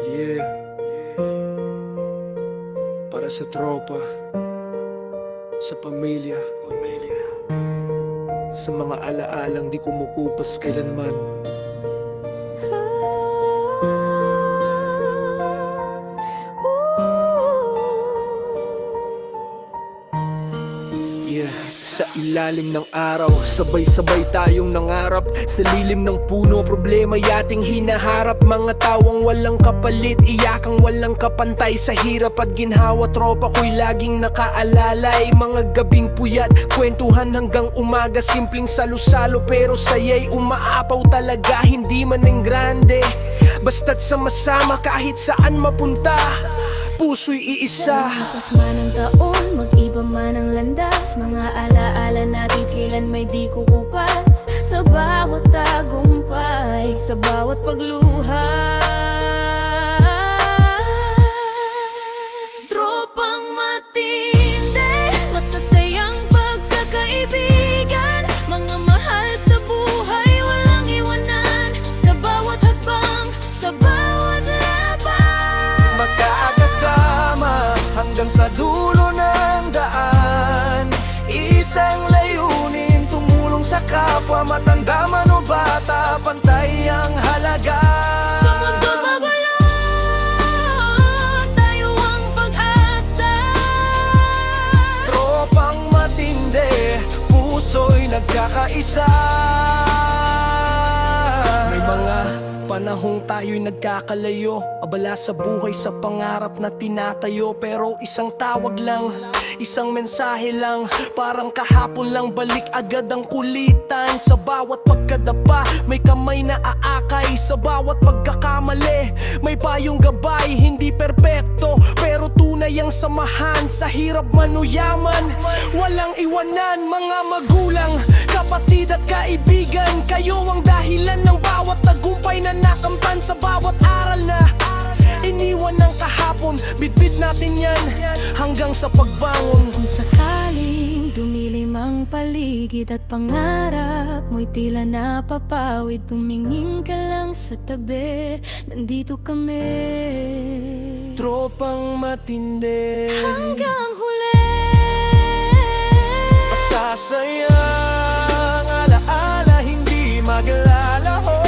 Yeah, para sa tropa, sa pamilya, sa mga alaalang di kumukupas kailanman. Yeah, sa ilalim ng araw, sabay-sabay tayong nangarap. Sa lilim ng puno, problema yating hinaharap. Mga tawang walang kapalit, iyakang walang kapantay. Sa hirap at ginhawa, tropa ko'y laging nakaalalay. Mga gabing puyat, kwentuhan hanggang umaga. Simpleng salo-salo pero saya'y umaapaw talaga. Hindi man ng grande, basta't sama-sama kahit saan mapunta, puso'y iisa. Magpas man ang taon, mag-iba man ang landas. Mga alaala natin kailan may di kukupas. Sa bawat tagumpay, sa bawat pagluha. Tropang matindi, masasayang pagkakaibigan. Mga mahal sa buhay, walang iwanan. Sa bawat hakbang, sa bawat laban, magkakasama hanggang sa dulo ng daan. Isang layunin, tumulong sa kapwa. Matanda man o bata, pantay ang halaga. sa mundo magulo, tayo ang pag-asa. Tropang matindi, puso'y nagkakaisa. May mga panahong tayo'y nagkakalayo, abala sa buhay, sa pangarap na tinatayo. Pero isang tawag lang, isang mensahe lang, parang kahapon lang, balik agad ang kulitan. Sa bawat pagkadapa, may kamay na aakay. Sa bawat pagkakamali, may payong gabay. Hindi perpekto, pero tunay ang samahan. Sa hirap man o yaman, walang iwanan. Mga magulang, kapatid at kaibigan, kayo ang dahilan ng bawat tagumpay na nakamtan. Sa bawat aral na iniwan ng kahapon, bitbit natin yan hanggang sa pagbangon. Kung sakaling dumilim ang paligid at pangarap mo'y tila napapawid, tumingin ka lang sa tabi, nandito kami. Tropang matindi, Hanggang huli, masasayang alaala, hindi maglalaho.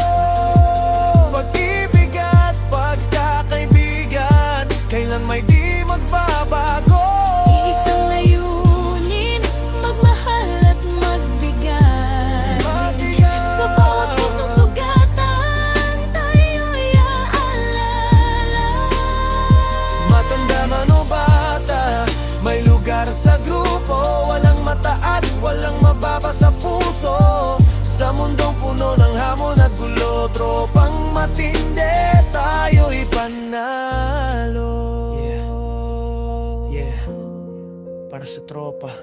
Pag-ibig at pagkakaibigan, kailan may di magbabago. isang layunin, magmahal at magbigay. Sa bawat pisong sugatan, tayo'y aalala. Matanda man o bata, may lugar sa grupo. Walang mataas, walang mababa sa puso. Sa mundong puno ng hamon at gulo, tropang matindi, tayo'y panalo. Yeah, para sa tropa,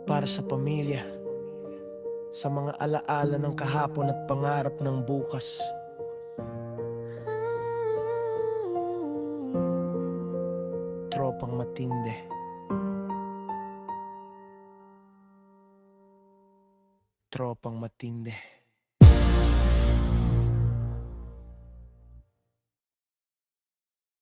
para sa pamilya, sa mga alaala ng kahapon at pangarap ng bukas. Tropang matindi. Tropang matindi.